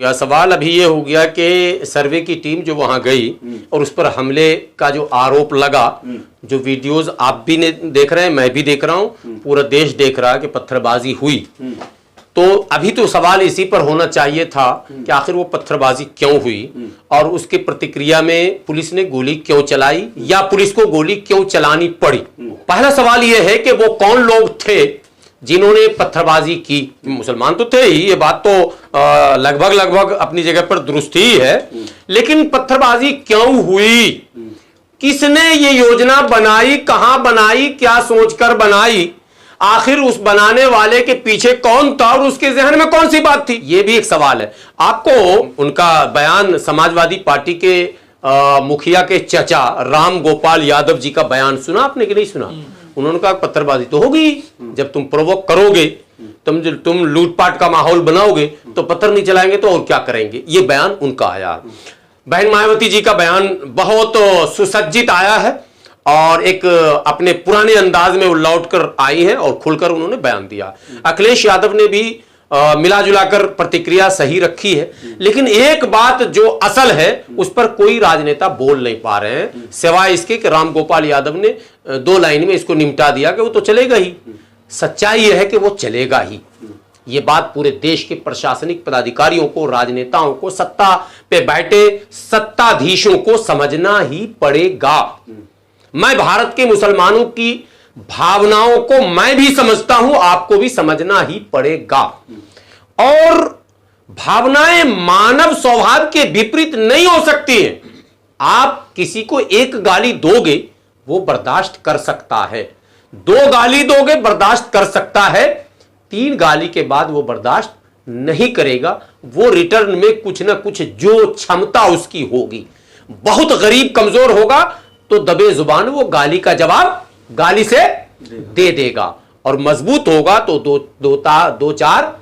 या सवाल अभी ये हो गया कि सर्वे की टीम जो वहां गई और उस पर हमले का जो आरोप लगा, जो वीडियोस आप भी देख रहे हैं, मैं भी देख रहा हूं, पूरा देश देख रहा है कि पत्थरबाजी हुई, तो अभी तो सवाल इसी पर होना चाहिए था कि आखिर वो पत्थरबाजी क्यों हुई और उसके प्रतिक्रिया में पुलिस ने गोली क्यों चलाई या पुलिस को गोली क्यों चलानी पड़ी। पहला सवाल ये है कि वो कौन लोग थे जिन्होंने पत्थरबाजी की। मुसलमान तो थे ही, ये बात तो लगभग अपनी जगह पर दुरुस्त ही है, लेकिन पत्थरबाजी क्यों हुई, किसने ये योजना बनाई, कहां बनाई, क्या सोचकर बनाई, आखिर उस बनाने वाले के पीछे कौन था और उसके जहन में कौन सी बात थी, ये भी एक सवाल है। आपको उनका बयान, समाजवादी पार्टी के मुखिया के चचा राम गोपाल यादव जी का बयान सुना आपने कि नहीं सुना? उन्होंने कहा पत्थरबाजी तो होगी, जब तुम प्रोवोक करोगे, तुम लूटपाट का माहौल बनाओगे तो पत्थर नहीं चलाएंगे तो और क्या करेंगे, ये बयान उनका आया। बहन मायावती जी का बयान बहुत सुसज्जित आया है और एक अपने पुराने अंदाज में वो लौट कर आई है और खुलकर उन्होंने बयान दिया। अखिलेश यादव ने भी मिला जुलाकर प्रतिक्रिया सही रखी है, लेकिन एक बात जो असल है उस पर कोई राजनेता बोल नहीं पा रहे हैं, सिवाय इसके कि राम गोपाल यादव ने 2 लाइन में इसको निपटा दिया कि वो तो चलेगा ही। सच्चाई यह है कि वो चलेगा ही। ये बात पूरे देश के प्रशासनिक पदाधिकारियों को, राजनेताओं को, सत्ता पे बैठे सत्ताधीशों को समझना ही पड़ेगा। मैं भारत के मुसलमानों की भावनाओं को मैं भी समझता हूं, आपको भी समझना ही पड़ेगा। और भावनाएं मानव स्वभाव के विपरीत नहीं हो सकती हैं। आप किसी को एक गाली दोगे वो बर्दाश्त कर सकता है, 2 गाली दोगे बर्दाश्त कर सकता है, 3 गाली के बाद वो बर्दाश्त नहीं करेगा। वो रिटर्न में कुछ ना कुछ जो क्षमता उसकी होगी, बहुत गरीब कमजोर होगा तो दबे जुबान वो गाली का जवाब गाली से दे देगा, और मजबूत होगा तो 2-4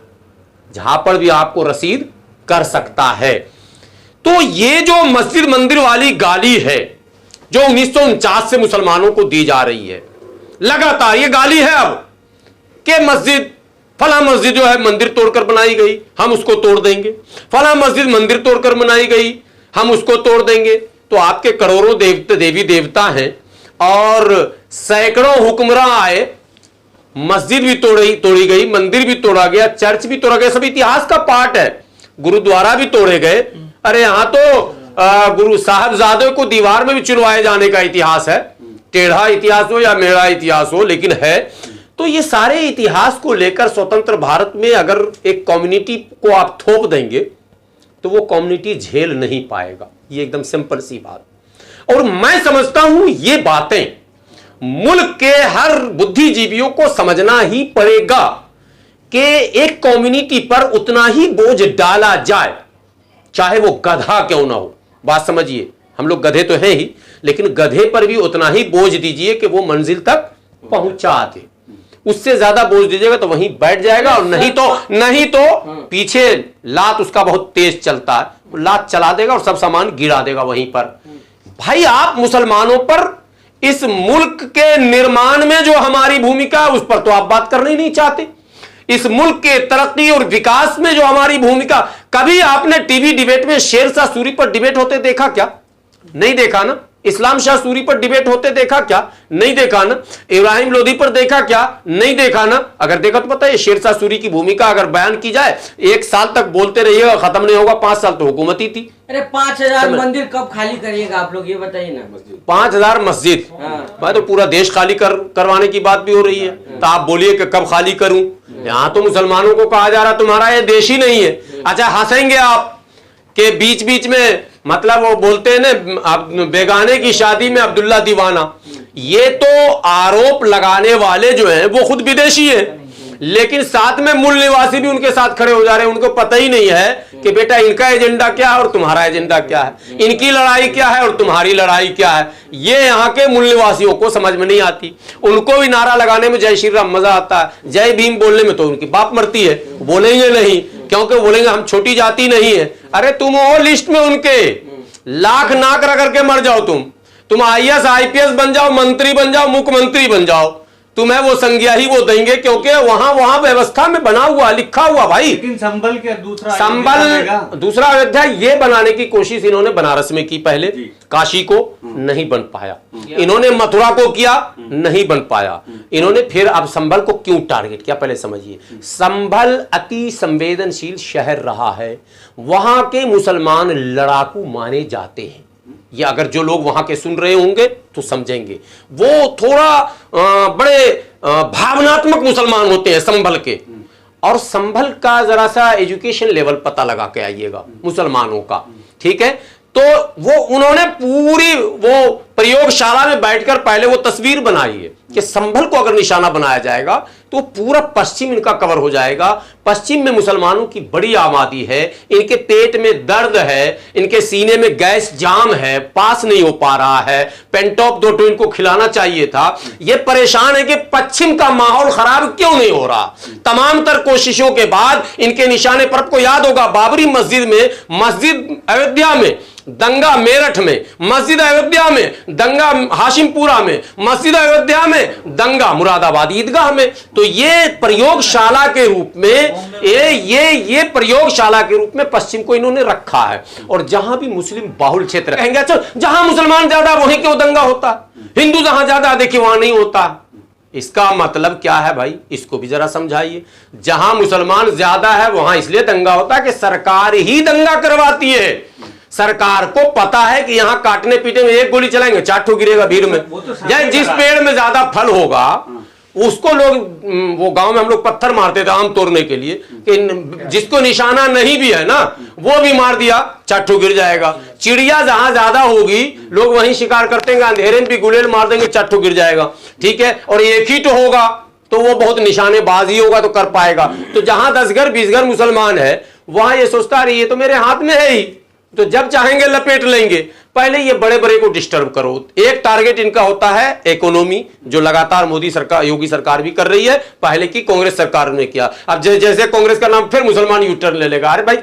झापड़ भी आपको रसीद कर सकता है। तो ये जो मस्जिद मंदिर वाली गाली है जो 1949 से मुसलमानों को दी जा रही है, लगातार ये गाली है अब कि मस्जिद, फला मस्जिद जो है मंदिर तोड़कर बनाई गई, हम उसको तोड़ देंगे, फला मस्जिद मंदिर तोड़कर बनाई गई, हम उसको तोड़ देंगे। तो आपके करोड़ों देवी देवता हैं और सैकड़ों हुक्मरान आए, मस्जिद भी तोड़ी गई, मंदिर भी तोड़ा गया, चर्च भी तोड़ा गया, सब इतिहास का पार्ट है। गुरुद्वारा भी तोड़े गए। अरे यहां तो गुरु साहबजादे को दीवार में भी चुनवाए जाने का इतिहास है, टेढ़ा इतिहास हो या मेढ़ा इतिहास हो, लेकिन है। तो ये सारे इतिहास को लेकर स्वतंत्र भारत में अगर एक कम्युनिटी को आप थोप देंगे तो वो कम्युनिटी झेल नहीं पाएगा। ये एकदम सिंपल सी बात। और मैं समझता हूं ये बातें मुल्क के हर बुद्धिजीवियों को समझना ही पड़ेगा कि एक कम्युनिटी पर उतना ही बोझ डाला जाए, चाहे वो गधा क्यों ना हो। बात समझिए, हम लोग गधे तो हैं ही, लेकिन गधे पर भी उतना ही बोझ दीजिए कि वो मंजिल तक पहुंचा दे। उससे ज्यादा बोझ दीजिएगा तो वहीं बैठ जाएगा, और नहीं तो पीछे लात उसका बहुत तेज चलता है, लात चला देगा और सब सामान गिरा देगा वहीं पर। भाई आप मुसलमानों पर, इस मुल्क के निर्माण में जो हमारी भूमिका है उस पर तो आप बात करना ही नहीं चाहते। इस मुल्क के तरक्की और विकास में जो हमारी भूमिका, कभी आपने टीवी डिबेट में शेरशाह सूरी पर डिबेट होते देखा क्या? नहीं देखा ना। इस्लाम शाह सूरी पर डिबेट होते देखा क्या? नहीं देखा ना। इब्राहिम लोधी पर देखा क्या? नहीं देखा ना। अगर देखा तो पता है शेरशाह सूरी की भूमिका अगर बयान की जाए, 1 साल तक बोलते रहिएगा, खत्म नहीं होगा। 5 साल तो हुकूमत ही थी। अरे 5000 मंदिर कब खाली करिएगा आप लोग, ये बताइए ना। 5000 मस्जिद, मैं तो पूरा देश खाली करवाने की बात भी हो रही है, तो आप बोलिए कि कब खाली करूं। यहाँ तो मुसलमानों को कहा जा रहा तुम्हारा ये देश ही नहीं है। अच्छा, हंसेंगे आप के बीच बीच में, मतलब वो बोलते हैं ना बेगाने की शादी में अब्दुल्ला दीवाना। ये तो आरोप लगाने वाले जो हैं वो खुद विदेशी हैं, लेकिन साथ में मूल निवासी भी उनके साथ खड़े हो जा रहे हैं। उनको पता ही नहीं है कि बेटा इनका एजेंडा क्या है और तुम्हारा एजेंडा क्या है, इनकी लड़ाई क्या है और तुम्हारी लड़ाई क्या है। ये यहाँ के मूल निवासियों को समझ में नहीं आती। उनको भी नारा लगाने में जय श्री राम मजा आता है, जय भीम बोलने में तो उनकी बाप मरती है, बोलेंगे नहीं, क्योंकि बोलेंगे हम छोटी जाति नहीं है। अरे तुम वो लिस्ट में उनके लाख नाक रगड़ के मर जाओ, तुम IAS IPS बन जाओ, मंत्री बन जाओ, मुख्यमंत्री बन जाओ, तुम्हें वो संज्ञा ही वो देंगे, क्योंकि वहां व्यवस्था में बना हुआ लिखा हुआ भाई। लेकिन संभल के दूसरा अयोध्या ये बनाने की कोशिश इन्होंने बनारस में की, पहले काशी को नहीं बन पाया, इन्होंने मथुरा को किया नहीं बन पाया, इन्होंने फिर अब संभल को क्यों टारगेट किया पहले समझिए। संभल अति संवेदनशील शहर रहा है, वहां के मुसलमान लड़ाकू माने जाते हैं। ये अगर जो लोग वहां के सुन रहे होंगे तो समझेंगे, वो थोड़ा बड़े भावनात्मक मुसलमान होते हैं संभल के। और संभल का जरा सा एजुकेशन लेवल पता लगा के आइएगा मुसलमानों का, ठीक है। तो वो उन्होंने पूरी वो प्रयोगशाला में बैठकर पहले वो तस्वीर बनाई है कि संभल को अगर निशाना बनाया जाएगा तो पूरा पश्चिम इनका कवर हो जाएगा। पश्चिम में मुसलमानों की बड़ी आबादी है, इनके पेट में दर्द है, इनके सीने में गैस जाम है, पास नहीं हो पा रहा है, पेंटॉप 2 इनको खिलाना चाहिए था। ये परेशान है कि पश्चिम का माहौल खराब क्यों नहीं हो रहा। तमाम तर कोशिशों के बाद इनके निशाने पर, आपको याद होगा बाबरी मस्जिद में, मस्जिद अयोध्या में दंगा, मेरठ में मस्जिद अयोध्या में दंगा, हाशिमपुरा में मस्जिद अयोध्या में दंगा, मुरादाबाद ईदगाह में। तो ये प्रयोगशाला के रूप में ये प्रयोगशाला के रूप में पश्चिम को इन्होंने रखा है। और जहां भी मुस्लिम बाहुल क्षेत्र कहेंगे, अच्छा जहां मुसलमान ज्यादा वहीं क्यों दंगा होता, हिंदू जहां ज्यादा देखिए वहां नहीं होता। इसका मतलब क्या है भाई, इसको भी जरा समझाइए। जहां मुसलमान ज्यादा है वहां इसलिए दंगा होता है कि सरकार ही दंगा करवाती है। सरकार को पता है कि यहां काटने पीटने में एक गोली चलाएंगे 4 ठो गिरेगा भीड़ में। या जिस पेड़ में ज्यादा फल होगा उसको लोग, वो गांव में हम लोग पत्थर मारते थे आम तोड़ने के लिए, कि जिसको निशाना नहीं भी है ना वो भी मार दिया 4 ठो गिर जाएगा। चिड़िया जहां ज्यादा होगी लोग वहीं शिकार करते हैं, अंधेरे में भी गुलेल मार देंगे 4 ठो गिर जाएगा, ठीक है। और एक ही तो होगा तो वो बहुत निशानेबाजी होगा तो कर पाएगा। तो जहां 10 घर 20 घर मुसलमान है वहां ये सोचता रही है तो मेरे हाथ में है ही, तो जब चाहेंगे लपेट लेंगे। पहले ये बड़े बड़े को डिस्टर्ब करो। एक टारगेट इनका होता है इकोनॉमी, जो लगातार मोदी सरकार, योगी सरकार भी कर रही है, पहले की कांग्रेस सरकार ने किया। अब जैसे कांग्रेस का नाम फिर मुसलमान यू टर्न ले लेगा। अरे भाई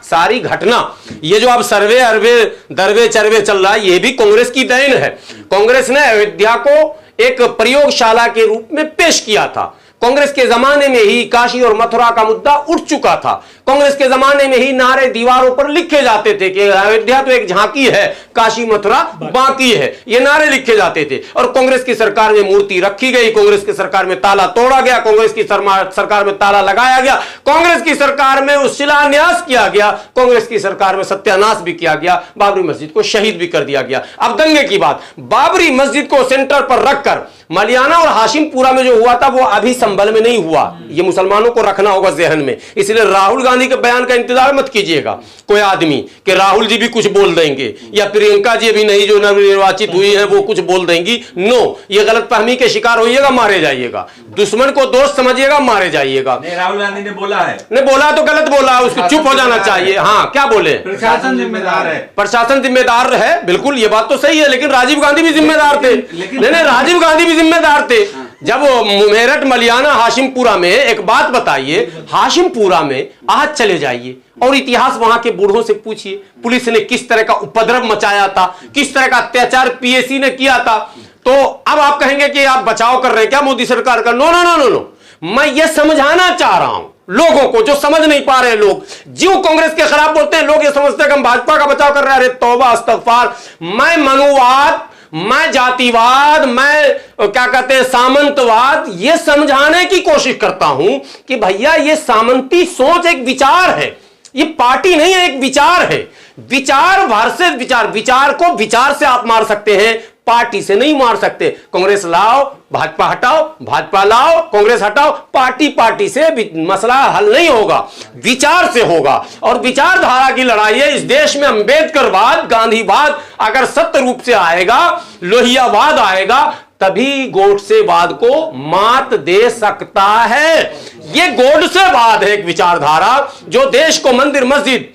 सारी घटना, ये जो अब सर्वे अरवे दरवे चरवे चल रहा है, ये भी कांग्रेस की देन है। कांग्रेस ने अयोध्या को एक प्रयोगशाला के रूप में पेश किया था। कांग्रेस के जमाने में ही काशी और मथुरा का मुद्दा उठ चुका था। कांग्रेस के जमाने में ही नारे दीवारों पर लिखे जाते थे कि अयोध्या तो एक झांकी है, काशी मथुरा बाकी है, ये नारे लिखे जाते थे। और कांग्रेस की सरकार में मूर्ति रखी गई, कांग्रेस की सरकार में ताला तोड़ा गया, कांग्रेस की सरकार में ताला लगाया गया, कांग्रेस की सरकार में उस शिलान्यास किया गया, कांग्रेस की सरकार में सत्यानाश भी किया गया, बाबरी मस्जिद को शहीद भी कर दिया गया। अब दंगे की बात, बाबरी मस्जिद को सेंटर पर रखकर मलियाना और हाशिमपुरा में जो हुआ था वो अभी संभल में नहीं हुआ। ये मुसलमानों को रखना होगा जहन में। इसलिए राहुल गांधी के बयान का इंतजार मत कीजिएगा कोई आदमी कि राहुल जी भी कुछ बोल देंगे या प्रियंका जी भी नहीं जो नवनिर्वाचित हुई है वो कुछ बोल देंगी। नो, ये गलतफहमी के शिकार होइएगा, मारे जाइएगा। दुश्मन को दोस्त समझिएगा, मारे जाइएगा। राहुल गांधी ने बोला है, नहीं बोला तो गलत बोला, उसको चुप हो जाना चाहिए। हाँ क्या बोले, प्रशासन जिम्मेदार है, प्रशासन जिम्मेदार है, बिल्कुल ये बात तो सही है। लेकिन राजीव गांधी भी जिम्मेदार थे। नहीं, राजीव गांधी भी जिम्मेदार थे। जब मेरठ मलियाना हाशिमपुरा में, एक बात बताइए, हाशिमपुरा में आज चले जाइए और इतिहास वहां के बूढ़ों से पूछिए, पुलिस ने किस तरह का उपद्रव मचाया था, किस तरह का अत्याचार पीएसी ने किया था। तो अब आप कहेंगे कि आप बचाव कर रहे हैं क्या मोदी सरकार का? No no no no no, मैं ये समझाना चाह रहा हूं लोगों को जो समझ नहीं पा रहे। लोग जो कांग्रेस के खिलाफ बोलते हैं, लोग ये समझते हैं कि हम भाजपा का बचाव कर रहे हैं। अरे तौबा इस्तगफार, मैं मनुवाद, मैं जातिवाद, मैं क्या कहते हैं सामंतवाद, ये समझाने की कोशिश करता हूं कि भैया ये सामंती सोच एक विचार है, ये पार्टी नहीं है, एक विचार है। विचार वर्सेस विचार, विचार को विचार से आप मार सकते हैं, पार्टी से नहीं मार सकते। कांग्रेस लाओ, भाजपा हटाओ, भाजपा लाओ, कांग्रेस हटाओ, पार्टी से मसला हल नहीं होगा, विचार से होगा। और विचारधारा की लड़ाई है। इस देश में अंबेडकरवाद, गांधीवाद अगर सत्य रूप से आएगा, लोहियावाद आएगा, तभी गोडसेवाद को मात दे सकता है। यह गोडसेवाद है, एक विचारधारा जो देश को मंदिर मस्जिद,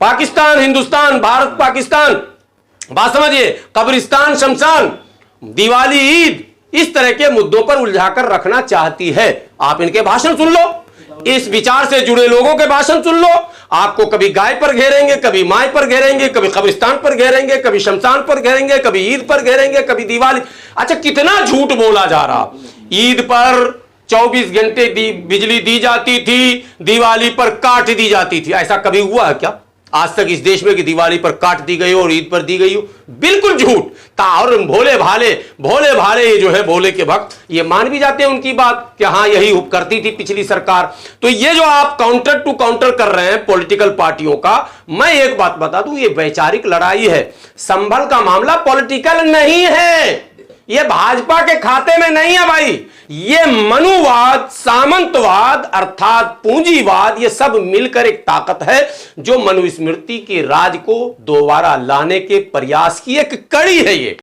पाकिस्तान हिंदुस्तान, भारत पाकिस्तान, बात समझिए, कब्रिस्तान शमशान, दिवाली ईद, इस तरह के मुद्दों पर उलझाकर रखना चाहती है। आप इनके भाषण सुन लो, इस विचार से जुड़े लोगों के भाषण सुन लो, आपको कभी गाय पर घेरेंगे, कभी माय पर घेरेंगे, कभी कब्रिस्तान पर घेरेंगे, कभी शमशान पर घेरेंगे, कभी ईद पर घेरेंगे, कभी दिवाली। अच्छा कितना झूठ बोला जा रहा। ईद पर 24 घंटे बिजली दी जाती थी, दिवाली पर काट दी जाती थी। ऐसा कभी हुआ है क्या आज तक इस देश में कि दिवाली पर काट दी गई हो और ईद पर दी गई हो? बिल्कुल झूठ। और भोले भाले ये जो है भोले के भक्त ये मान भी जाते हैं उनकी बात कि हाँ यही करती थी पिछली सरकार। तो ये जो आप काउंटर टू काउंटर कर रहे हैं पॉलिटिकल पार्टियों का, मैं एक बात बता दूं, ये वैचारिक लड़ाई है। संभल का मामला पॉलिटिकल नहीं है, ये भाजपा के खाते में नहीं है भाई। ये मनुवाद, सामंतवाद अर्थात पूंजीवाद, ये सब मिलकर एक ताकत है जो मनुस्मृति के राज को दोबारा लाने के प्रयास की एक कड़ी है ये।